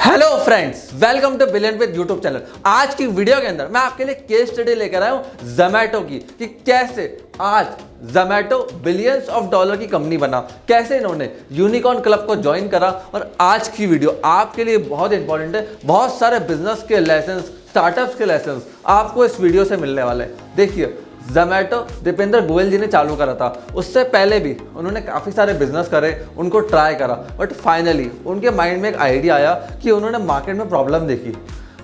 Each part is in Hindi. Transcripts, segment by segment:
Hello friends, welcome two billion with YouTube channel. आज की वीडियो के अंदर मैं आपके लिए केस स्टडी लेकर आया हूं जोमैटो की कि कैसे आज जोमैटो बिलियंस ऑफ डॉलर की कंपनी बना, कैसे इन्होंने यूनिकॉर्न क्लब को ज्वाइन करा। और आज की वीडियो आपके लिए बहुत इंपॉर्टेंट है। बहुत सारे बिजनेस के लेसन, स्टार्टअप्स के लेसन आपको इस वीडियो से मिलने वाले हैं। देखिए, जोमैटो दीपेंद्र गोयल जी ने चालू करा था। उससे पहले भी उन्होंने काफ़ी सारे बिजनेस करे, उनको ट्राई करा, बट फाइनली उनके माइंड में एक आइडिया आया कि उन्होंने मार्केट में प्रॉब्लम देखी।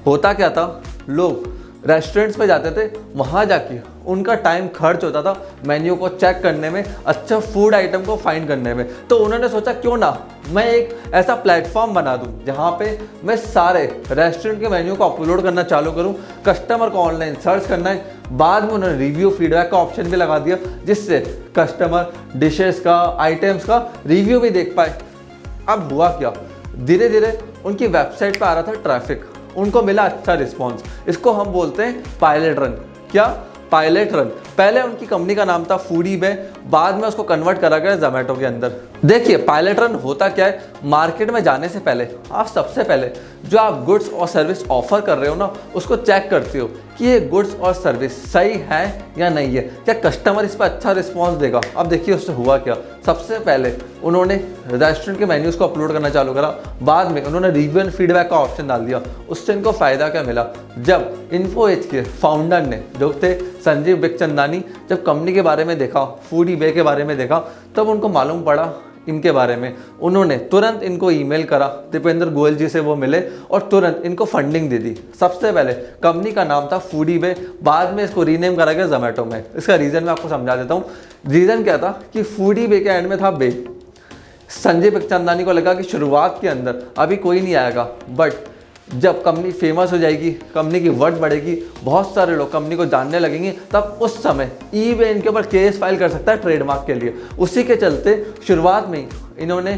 होता क्या था, लोग रेस्टोरेंट्स पे जाते थे, वहाँ जाके उनका टाइम खर्च होता था मेन्यू को चेक करने में, अच्छा फूड आइटम को फाइंड करने में। तो उन्होंने सोचा क्यों ना मैं एक ऐसा प्लेटफॉर्म बना दूं जहाँ पे मैं सारे रेस्टोरेंट के मेन्यू को अपलोड करना चालू करूं, कस्टमर को ऑनलाइन सर्च करना है। बाद में उन्होंने रिव्यू फीडबैक का ऑप्शन भी लगा दिया जिससे कस्टमर डिशेस का, आइटम्स का रिव्यू भी देख पाए। अब हुआ क्या, धीरे धीरे उनकी वेबसाइट पर आ रहा था ट्रैफिक, उनको मिला अच्छा रिस्पॉन्स। इसको हम बोलते हैं पायलट रन। क्या पायलट रन? पहले उनकी कंपनी का नाम था फूडीबे, बाद में उसको कन्वर्ट करा गया जोमैटो के अंदर। देखिए, पायलट रन होता क्या है, मार्केट में जाने से पहले आप सबसे पहले जो आप गुड्स और सर्विस ऑफर कर रहे हो ना, उसको चेक करते हो कि ये गुड्स और सर्विस सही है या नहीं है, क्या कस्टमर इस पर अच्छा रिस्पॉन्स देगा। अब देखिए उससे हुआ क्या, सबसे पहले उन्होंने रेस्टोरेंट के मेन्यूज़ को अपलोड करना चालू करा, बाद में उन्होंने रिव्यू एंड फीडबैक का ऑप्शन डाल दिया। उससे इनको फ़ायदा क्या मिला, जब इन्फोएज के फाउंडर ने जो थे संजीव बिखचंदानी, जब कंपनी के बारे में देखा, फूडीबे के बारे में देखा, तब उनको मालूम पड़ा इनके बारे में। उन्होंने तुरंत इनको ईमेल करा, दीपेंद्र गोयल जी से वो मिले और तुरंत इनको फंडिंग दे दी। सबसे पहले कंपनी का नाम था फूडीबे, बाद में इसको रीनेम करा गया जोमैटो में। इसका रीज़न मैं आपको समझा देता हूँ। रीज़न क्या था कि फूडीबे के एंड में था बे। संजय बिखचंदानी को लगा कि शुरुआत के अंदर अभी कोई नहीं आएगा, बट जब कंपनी फेमस हो जाएगी, कंपनी की वर्थ बढ़ेगी, बहुत सारे लोग कंपनी को जानने लगेंगे, तब उस समय ईबे इनके ऊपर केस फाइल कर सकता है ट्रेडमार्क के लिए। उसी के चलते शुरुआत में ही इन्होंने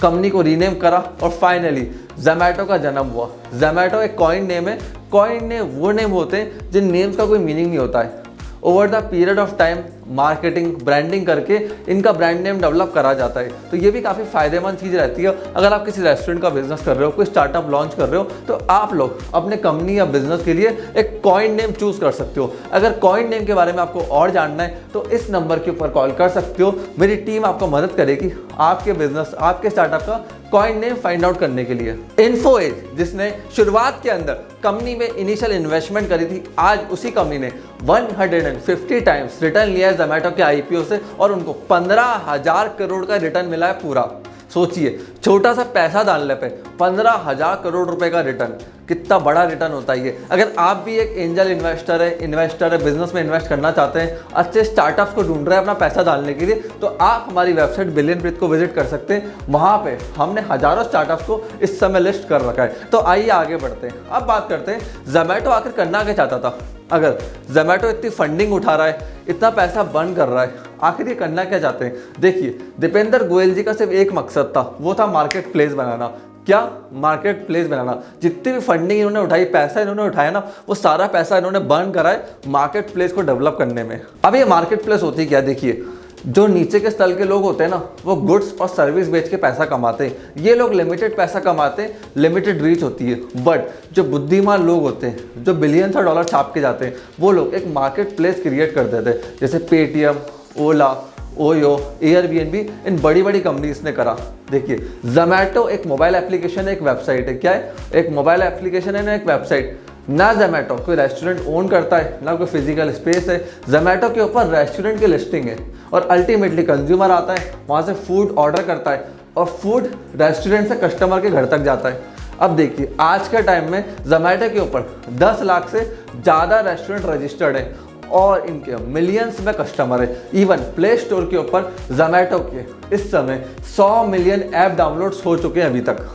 कंपनी को रीनेम करा और फाइनली जोमैटो का जन्म हुआ। जोमैटो एक कॉइन नेम है। कॉइन नेम वो नेम होते हैं जिन नेम्स का कोई मीनिंग नहीं होता है। Over the period of time marketing, branding करके इनका ब्रांड नेम डेवलप करा जाता है। तो ये भी काफ़ी फायदेमंद चीज़ रहती है। अगर आप किसी रेस्टोरेंट का बिजनेस कर रहे हो, कोई स्टार्टअप लॉन्च कर रहे हो, तो आप लोग अपने कंपनी या बिजनेस के लिए एक कॉइन नेम चूज कर सकते हो। अगर कॉइन नेम के बारे में आपको और जानना है तो इस नंबर के ऊपर कॉल कर सकते हो। मेरी टीम आपको मदद करेगी आपके बिजनेस, आपके स्टार्टअप का कॉइन नेम फाइंड आउट करने के लिए। इन्फोएज, जिसने शुरुआत के अंदर कंपनी में इनिशियल इन्वेस्टमेंट करी थी, आज उसी कंपनी ने 150 टाइम्स रिटर्न लिया है जोमैटो के आईपीओ से और उनको 15,000 करोड़ का रिटर्न मिला है पूरा। सोचिए, छोटा सा पैसा डालने पे 15,000 करोड़ रुपए का रिटर्न, कितना बड़ा रिटर्न होता है ये। अगर आप भी एक एंजल इन्वेस्टर है, बिजनेस में इन्वेस्ट करना चाहते हैं, अच्छे स्टार्टअप्स को ढूंढ रहे हैं अपना पैसा डालने के लिए, तो आप हमारी वेबसाइट बिलियन ब्रीथ को विजिट कर सकते हैं। वहाँ पे हमने हजारों स्टार्टअप्स को इस समय लिस्ट कर रखा है। तो आइए आगे बढ़ते हैं। अब बात करते हैं जोमैटो आखिर करना क्या चाहता था। अगर जोमैटो इतनी फंडिंग उठा रहा है, इतना पैसा बर्न कर रहा है, आखिर ये करना क्या चाहते हैं। देखिए, दीपेंद्र गोयल जी का सिर्फ एक मकसद था, वो था मार्केट प्लेस बनाना। क्या? मार्केट प्लेस बनाना। जितनी भी फंडिंग इन्होंने उठाई, पैसा इन्होंने उठाया ना, वो सारा पैसा इन्होंने बर्न करा है मार्केट प्लेस को डेवलप करने में। अब ये मार्केट प्लेस होती क्या, देखिए, जो नीचे के स्तर के लोग होते हैं ना, वो गुड्स और सर्विस बेच के पैसा कमाते हैं। ये लोग लिमिटेड पैसा कमाते हैं, लिमिटेड रीच होती है। बट जो बुद्धिमान लोग होते हैं, जो बिलियंस ऑफ डॉलर छाप के जाते हैं, वो लोग एक मार्केट प्लेस क्रिएट कर देते हैं। जैसे पेटीएम, ओला, ओयो, एयरबीएनबी, इन बड़ी बड़ी कंपनीज ने करा। देखिए, जोमैटो एक मोबाइल एप्लीकेशन है, एक वेबसाइट है। क्या है? एक मोबाइल एप्लीकेशन है ना, एक वेबसाइट। ना जोमैटो कोई रेस्टोरेंट ओन करता है, ना कोई फिजिकल स्पेस है। जोमैटो के ऊपर रेस्टोरेंट की लिस्टिंग है और अल्टीमेटली कंज्यूमर आता है, वहाँ से फूड ऑर्डर करता है और फूड रेस्टोरेंट से कस्टमर के घर तक जाता है। अब देखिए, आज के टाइम में जोमैटो के ऊपर 10 लाख से ज़्यादा रेस्टोरेंट रजिस्टर्ड है और इनके मिलियंस में कस्टमर है। इवन प्ले स्टोर के ऊपर जोमैटो के इस समय 100 मिलियन ऐप डाउनलोड्स हो चुके हैं अभी तक।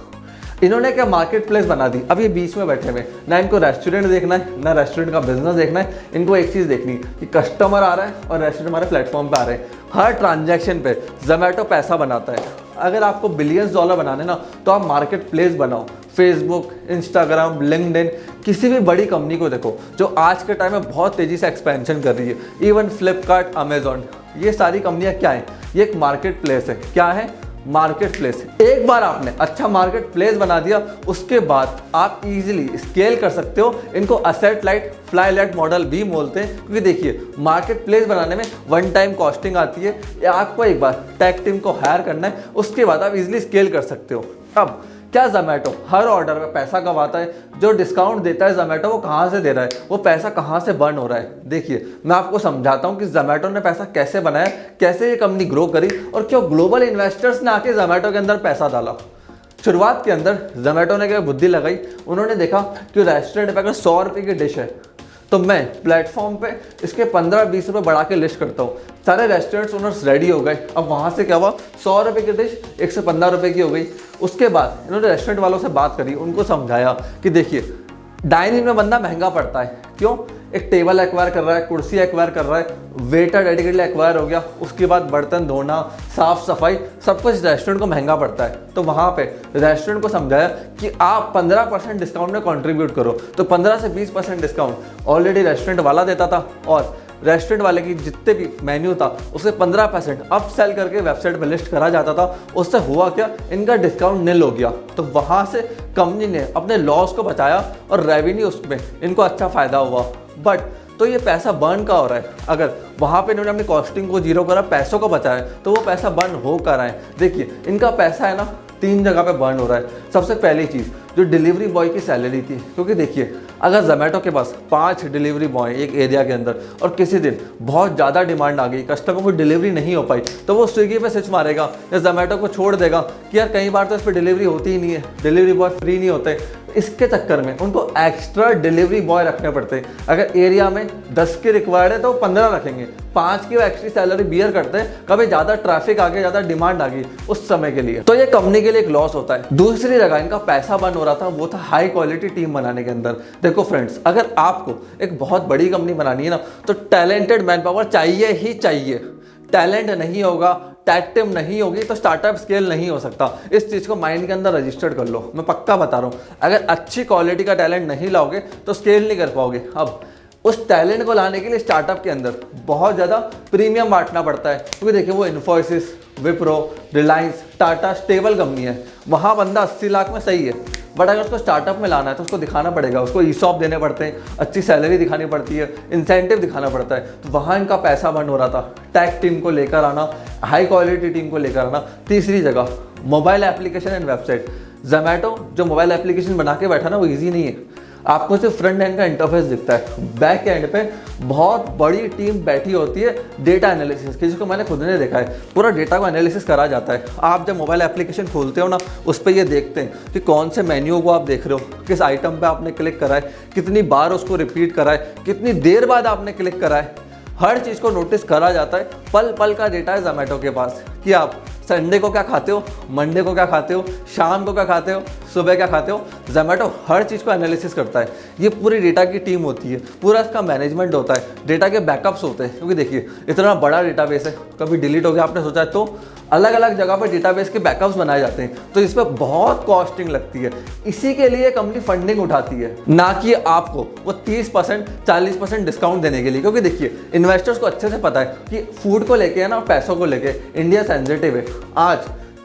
इन्होंने क्या मार्केट प्लेस बना दी। अब ये बीच में बैठे हुए, ना इनको रेस्टोरेंट देखना है, ना रेस्टोरेंट का बिजनेस देखना है। इनको एक चीज़ देखनी है कि कस्टमर आ रहा है और रेस्टोरेंट हमारे प्लेटफॉर्म पे आ रहे हैं। हर ट्रांजैक्शन पे जोमैटो पैसा बनाता है। अगर आपको बिलियंस डॉलर बनाने ना, तो आप मार्केट प्लेस बनाओ। फेसबुक, इंस्टाग्राम, लिंक्डइन, किसी भी बड़ी कंपनी को देखो जो आज के टाइम में बहुत तेज़ी से एक्सपेंशन कर रही है। इवन फ्लिपकार्ट, अमेजॉन, ये सारी कंपनियाँ क्या हैं? ये एक मार्केट प्लेस है। क्या है? Market place. एक बार आपने अच्छा मार्केट प्लेस बना दिया, उसके बाद आप इजीली स्केल कर सकते हो। इनको asset light fly light model भी बोलते हैं, क्योंकि देखिए मार्केट प्लेस बनाने में वन टाइम कॉस्टिंग आती है, या आपको एक बार टेक टीम को हायर करना है, उसके बाद आप इजीली स्केल कर सकते हो। अब क्या जोमेटो हर ऑर्डर में पैसा कमाता है? जो डिस्काउंट देता है जोमेटो, वो कहाँ से दे रहा है, वो पैसा कहाँ से बर्न हो रहा है? देखिए मैं आपको समझाता हूँ कि जोमेटो ने पैसा कैसे बनाया, कैसे ये कंपनी ग्रो करी, और क्यों ग्लोबल इन्वेस्टर्स ने आके जोमेटो के अंदर पैसा डाला। शुरुआत के अंदर जोमेटो ने क्या बुद्धि लगाई, उन्होंने देखा कि रेस्टोरेंट पे अगर 100 रुपये की डिश है तो मैं प्लेटफॉर्म पे इसके 15-20 रुपये बढ़ा के लिस्ट करता हूँ। सारे रेस्टोरेंट्स ओनर्स रेडी हो गए। अब वहाँ से क्या हुआ, 100 रुपये की डिश 115 रुपये की हो गई। उसके बाद इन्होंने रेस्टोरेंट वालों से बात करी, उनको समझाया कि देखिए डाइन इन में बंदा महंगा पड़ता है। क्यों? एक टेबल एक्वायर कर रहा है, कुर्सी एक्वायर कर रहा है, वेटर डेडिकेटली एक्वायर हो गया, उसके बाद बर्तन धोना, साफ सफाई, सब कुछ रेस्टोरेंट को महंगा पड़ता है। तो वहाँ पे रेस्टोरेंट को समझाया कि आप 15% डिस्काउंट में कंट्रीब्यूट करो। तो 15 से 20% डिस्काउंट ऑलरेडी रेस्टोरेंट वाला देता था, और रेस्टोरेंट वाले की जितने भी मेन्यू था उससे 15% अप सेल करके वेबसाइट पर लिस्ट करा जाता था। उससे हुआ क्या, इनका डिस्काउंट निल हो गया। तो वहाँ से कंपनी ने अपने लॉस को बचाया और रेवेन्यू उसमें इनको अच्छा फ़ायदा हुआ। बट तो ये पैसा बर्न का हो रहा है। अगर वहाँ पे इन्होंने अपनी कॉस्टिंग को जीरो करा, पैसों को बचाया, तो वो पैसा बर्न हो कर रहा है। देखिए इनका पैसा है ना 3 जगह पे बर्न हो रहा है। सबसे पहली चीज़ जो डिलीवरी बॉय की सैलरी थी, क्योंकि देखिए अगर जोमेटो के पास 5 डिलीवरी बॉय एक एरिया के अंदर और किसी दिन बहुत ज़्यादा डिमांड आ गई, कस्टमर को डिलीवरी नहीं हो पाई, तो वो स्विगी पे स्विच मारेगा या जोमेटो को छोड़ देगा कि यार कई बार तो इस पर डिलीवरी होती ही नहीं है, डिलीवरी बॉय फ्री नहीं होते। इसके चक्कर में उनको एक्स्ट्रा डिलीवरी बॉय रखने पड़ते हैं। अगर एरिया में 10 के रिक्वायर्ड है तो 15 रखेंगे, 5 की वो एक्स्ट्रा सैलरी बियर करते हैं। कभी ज़्यादा ट्रैफिक आ गया, ज़्यादा डिमांड आ गई उस समय के लिए, तो ये कंपनी के लिए एक लॉस होता है। दूसरी जगह इनका पैसा बर्न हो रहा था, वो था हाई क्वालिटी टीम बनाने के अंदर। देखो फ्रेंड्स, अगर आपको एक बहुत बड़ी कंपनी बनानी है ना, तो टैलेंटेड मैन पावर चाहिए ही चाहिए। टैलेंट नहीं होगा, टेक टीम नहीं होगी, तो स्टार्टअप स्केल नहीं हो सकता। इस चीज़ को माइंड के अंदर रजिस्टर्ड कर लो, मैं पक्का बता रहा हूँ। अगर अच्छी क्वालिटी का टैलेंट नहीं लाओगे तो स्केल नहीं कर पाओगे। अब उस टैलेंट को लाने के लिए स्टार्टअप के अंदर बहुत ज़्यादा प्रीमियम बांटना पड़ता है, क्योंकि देखिए वो इन्फोसिस, विप्रो, रिलायंस, टाटा स्टेबल कंपनी है, वहाँ बंदा 80 लाख में सही है। बट अगर उसको स्टार्टअप में लाना है तो उसको दिखाना पड़ेगा, उसको ईसॉप देने पड़ते हैं, अच्छी सैलरी दिखानी पड़ती है, इंसेंटिव दिखाना पड़ता है। तो वहाँ इनका पैसा बर्न हो रहा था। टेक टीम को लेकर आना, हाई क्वालिटी टीम को लेकर आना। तीसरी जगह mobile application and website. Zomato जो मोबाइल एप्लीकेशन बना के बैठा ना, वो ईजी नहीं है। आपको सिर्फ फ्रंट एंड का इंटरफेस दिखता है, बैक एंड पे बहुत बड़ी टीम बैठी होती है डेटा एनालिसिस की, जिसको मैंने खुद ने देखा है। पूरा डेटा को एनालिसिस करा जाता है। आप जब मोबाइल एप्लीकेशन खोलते हो ना, उस पर ये देखते हैं कि कौन से मेन्यू को आप देख रहे हो, किस आइटम पे आपने क्लिक करा है, कितनी बार उसको रिपीट करा है, कितनी देर बाद आपने क्लिक करा है। हर चीज़ को नोटिस करा जाता है। पल पल का डेटा है जोमेटो के पास कि आप संडे को क्या खाते हो, मंडे को क्या खाते हो, शाम को क्या खाते हो, सुबह क्या खाते हो। जोमेटो हर चीज़ को एनालिसिस करता है। ये पूरी डेटा की टीम होती है, पूरा इसका मैनेजमेंट होता है, डेटा के बैकअप्स होते हैं। क्योंकि देखिए इतना बड़ा डेटाबेस है, कभी डिलीट हो गया आपने सोचा, तो अलग अलग जगह पर डेटाबेस के बैकअप्स बनाए जाते हैं, तो इस पर बहुत कॉस्टिंग लगती है। इसी के लिए कंपनी फंडिंग उठाती है, ना कि आपको वो 30% 40% डिस्काउंट देने के लिए। क्योंकि देखिए इन्वेस्टर्स को अच्छे से पता है कि फूड को लेके है ना, पैसों को लेके इंडिया सेंसिटिव है। आज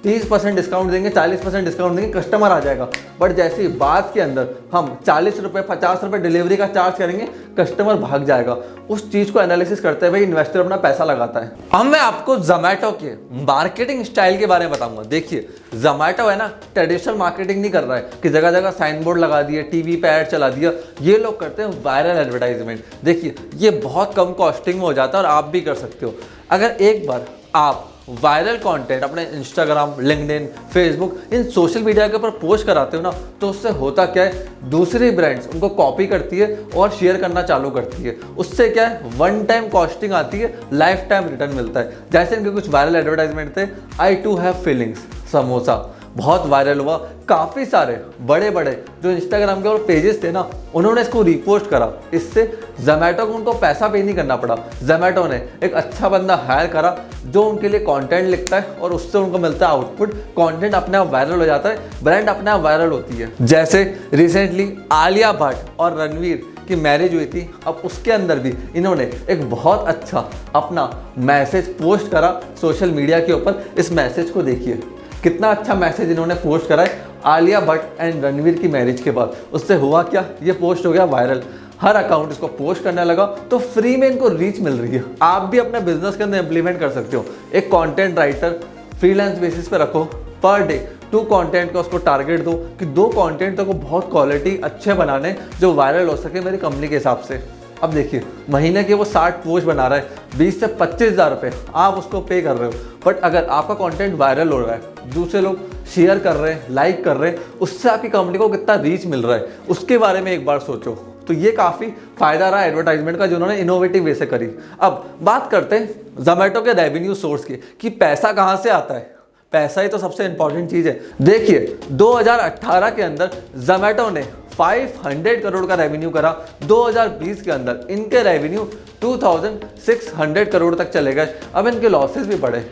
30% डिस्काउंट देंगे, 40% डिस्काउंट देंगे, कस्टमर आ जाएगा। बट जैसी बात के अंदर हम 40 रुपये 50 रुपये डिलीवरी का चार्ज करेंगे, कस्टमर भाग जाएगा। उस चीज़ को एनालिसिस करते हुए इन्वेस्टर अपना पैसा लगाता है। अब मैं आपको जोमेटो के मार्केटिंग स्टाइल के बारे में बताऊंगा। देखिए जोमेटो है ना, ट्रेडिशनल मार्केटिंग नहीं कर रहा है कि जगह जगह साइन बोर्ड लगा दिए, टीवी पे ऐड चला दिया। ये लोग करते हैं वायरल एडवर्टाइजमेंट। देखिए ये बहुत कम कॉस्टिंग में हो जाता है और आप भी कर सकते हो। अगर एक बार आप वायरल कंटेंट अपने इंस्टाग्राम, लिंक्डइन, फेसबुक, इन सोशल मीडिया के ऊपर पोस्ट कराते हो ना, तो उससे होता क्या है, दूसरी ब्रांड्स उनको कॉपी करती है और शेयर करना चालू करती है। उससे क्या है, वन टाइम कॉस्टिंग आती है, लाइफ टाइम रिटर्न मिलता है। जैसे इनके कुछ वायरल एडवर्टाइजमेंट थे, आई टू हैव फीलिंग्स समोसा, बहुत वायरल हुआ। काफ़ी सारे बड़े बड़े जो इंस्टाग्राम के और पेजेस थे ना, उन्होंने इसको रिपोस्ट करा। इससे जोमेटो को उनको पैसा पे नहीं करना पड़ा। जोमेटो ने एक अच्छा बंदा हायर करा जो उनके लिए कंटेंट लिखता है और उससे उनको मिलता है आउटपुट। कंटेंट अपने आप वायरल हो जाता है, ब्रांड अपने आप वायरल होती है। जैसे रिसेंटली आलिया भट्ट और रणवीर की मैरिज हुई थी, अब उसके अंदर भी इन्होंने एक बहुत अच्छा अपना मैसेज पोस्ट करा सोशल मीडिया के ऊपर। इस मैसेज को देखिए, कितना अच्छा मैसेज इन्होंने पोस्ट करा है आलिया भट्ट एंड रणवीर की मैरिज के बाद। उससे हुआ क्या, ये पोस्ट हो गया वायरल, हर अकाउंट इसको पोस्ट करने लगा, तो फ्री में इनको रीच मिल रही है। आप भी अपने बिजनेस के अंदर इंप्लीमेंट कर सकते हो। एक कंटेंट राइटर फ्रीलांस बेसिस पे रखो, पर डे 2 कंटेंट का उसको टारगेट दो कि 2 कंटेंट तो को बहुत क्वालिटी अच्छे बनाने जो वायरल हो सके मेरी कंपनी के हिसाब से। अब देखिए महीने के वो 60 पोस्ट बना रहा है, 20 से 25 हज़ार रुपये आप उसको पे कर रहे हो। बट अगर आपका कंटेंट वायरल हो रहा है, दूसरे लोग शेयर कर रहे हैं, लाइक कर रहे हैं, उससे आपकी कंपनी को कितना रीच मिल रहा है उसके बारे में एक बार सोचो। तो ये काफ़ी फायदा रहा एडवर्टाइजमेंट का जो उन्होंने इनोवेटिव वे से करी। अब बात करते हैं जोमेटो के रेवेन्यू सोर्स की कि पैसा कहाँ से आता है। पैसा ही तो सबसे इंपॉर्टेंट चीज़ है। देखिए 2018 के अंदर जोमेटो ने 500 करोड़ का रेवेन्यू करा, 2020 के अंदर इनके रेवेन्यू 2600 करोड़ तक चले गए। अब इनके लॉसेस भी बढ़े,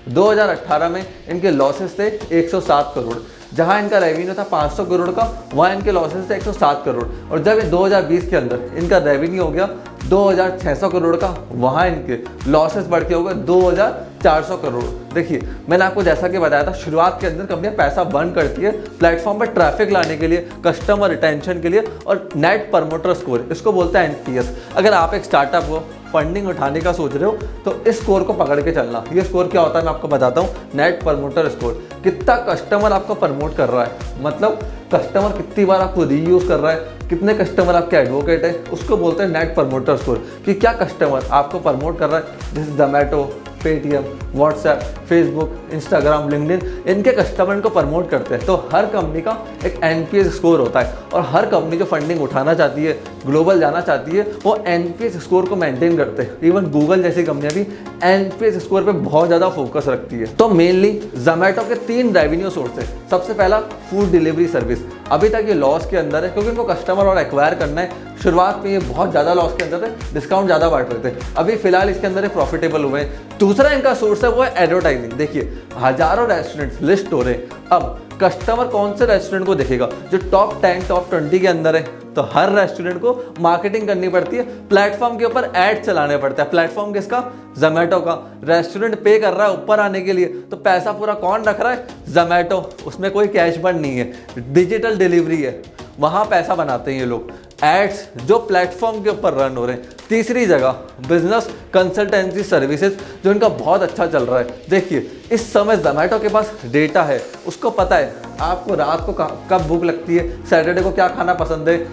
2018 में इनके लॉसेस थे 107 करोड़, जहां इनका रेवेन्यू था 500 करोड़ का, वहां इनके लॉसेस थे 107 करोड़। और जब 2020 के अंदर इनका रेवेन्यू हो गया 2600 करोड़ का, वहां इनके लॉसेस बढ़ के हो गए 2400 करोड़। देखिए मैंने आपको जैसा कि बताया था, शुरुआत के अंदर कंपनियां पैसा बर्न करती है प्लेटफॉर्म पर ट्रैफिक लाने के लिए, कस्टमर रिटेंशन के लिए और नेट प्रमोटर स्कोर, इसको बोलते हैं एनपीएस। अगर आप एक स्टार्टअप हो, फंडिंग उठाने का सोच रहे हो, तो इस स्कोर को पकड़ के चलना। ये स्कोर क्या होता है मैं आपको बताता हूँ। नेट प्रमोटर स्कोर, कितना कस्टमर आपको प्रमोट कर रहा है, मतलब कस्टमर कितनी बार आपको रीयूज कर रहा है, कितने कस्टमर आपके एडवोकेट है, उसको बोलते हैं नेट प्रमोटर स्कोर। कि क्या कस्टमर आपको प्रमोट कर रहा है, जैसे Zomato, Paytm, WhatsApp, Facebook, Instagram, LinkedIn, इनके कस्टमर को प्रमोट करते हैं। तो हर कंपनी का एक एनपीएस स्कोर होता है और हर कंपनी जो फंडिंग उठाना चाहती है, ग्लोबल जाना चाहती है, वो एनपीएस स्कोर को मेंटेन करते हैं। इवन गूगल जैसी कंपनियां भी एनपीएस स्कोर पे बहुत ज़्यादा फोकस रखती है। तो मेनली जोमेटो के 3 रेवेन्यू सोर्स है। सबसे पहला फूड डिलीवरी सर्विस, अभी तक ये लॉस के अंदर है क्योंकि इनको कस्टमर और एक्वायर करना है। शुरुआत में ये बहुत ज़्यादा लॉस के अंदर थे, डिस्काउंट ज़्यादा बांट रहे थे, अभी फिलहाल इसके अंदर प्रॉफिटेबल हुए हैं। दूसरा इनका सोर्स है वो है एडवर्टाइजिंग। देखिए हजारों रेस्टोरेंट्स लिस्ट हो रहे हैं। अब कस्टमर कौन से रेस्टोरेंट को देखेगा, जो टॉप 10 टॉप 20 के अंदर है, तो हर रेस्टोरेंट को मार्केटिंग करनी पड़ती है, प्लेटफॉर्म के ऊपर ऐड चलाने पड़ता है। प्लेटफॉर्म किसका, जोमेटो का। रेस्टोरेंट पे कर रहा है ऊपर आने के लिए, तो पैसा पूरा कौन रख रहा है, जोमेटो। उसमें कोई कैश बर्न नहीं है, डिजिटल डिलीवरी है, वहाँ पैसा बनाते हैं ये लोग। एड्स जो प्लेटफॉर्म के ऊपर रन हो रहे हैं। तीसरी जगह बिजनेस कंसल्टेंसी सर्विसेज, जो इनका बहुत अच्छा चल रहा है। देखिए इस समय जोमेटो के पास डेटा है, उसको पता है आपको रात को कब भूख लगती है, सैटरडे को क्या खाना पसंद है,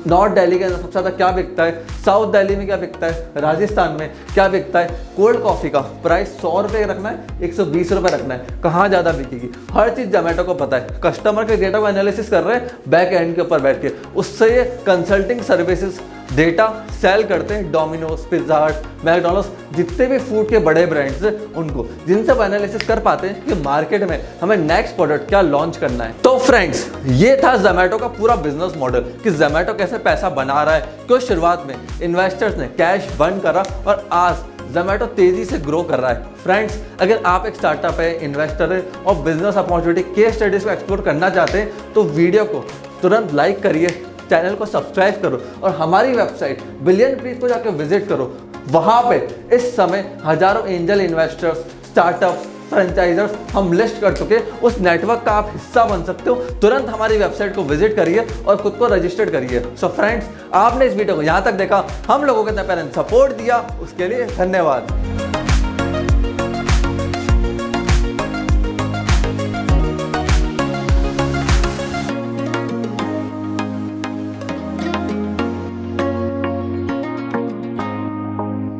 नॉर्थ दिल्ली के अंदर सबसे ज़्यादा क्या बिकता है, साउथ दिल्ली में क्या बिकता है, राजस्थान में क्या बिकता है, कोल्ड कॉफ़ी का प्राइस 100 रुपये रखना है, 120 रुपये रखना है, कहाँ ज़्यादा बिकेगी, हर चीज़ जोमेटो को पता है। कस्टमर के डेटा को एनालिसिस कर रहे हैं बैक एंड के ऊपर बैठ के, उससे ये कंसल्टिंग सर्विसेज डेटा सेल करते हैं डोमिनोज, पिज़्ज़ा हट, मैकडॉनल्ड्स, जितने भी फूड के बड़े ब्रांड्स हैं उनको, जिनसे वो एनालिसिस कर पाते हैं कि मार्केट में हमें नेक्स्ट प्रोडक्ट क्या लॉन्च करना है। तो फ्रेंड्स ये था जोमेटो का पूरा बिजनेस मॉडल कि जोमेटो कैसे पैसा बना रहा है। क्योंकि शुरुआत में इन्वेस्टर्स ने कैश बर्न करा और आज जोमेटो तेजी से ग्रो कर रहा है। फ्रेंड्स अगर आप एक स्टार्टअप है, इन्वेस्टर है और बिजनेस अपॉर्चुनिटी केस स्टडीज को एक्सप्लोर करना चाहते हैं तो वीडियो को तुरंत लाइक करिए, चैनल को सब्सक्राइब करो और हमारी वेबसाइट बिलियनप्रीज को जाकर विजिट करो। वहाँ पे इस समय हजारों एंजल इन्वेस्टर्स, स्टार्टअप्स, फ्रेंचाइजर्स हम लिस्ट कर चुके, उस नेटवर्क का आप हिस्सा बन सकते हो। तुरंत हमारी वेबसाइट को विजिट करिए और खुद को रजिस्टर्ड करिए। सो फ्रेंड्स आपने इस वीडियो को यहाँ तक देखा, हम लोगों के इतना सपोर्ट दिया उसके लिए धन्यवाद।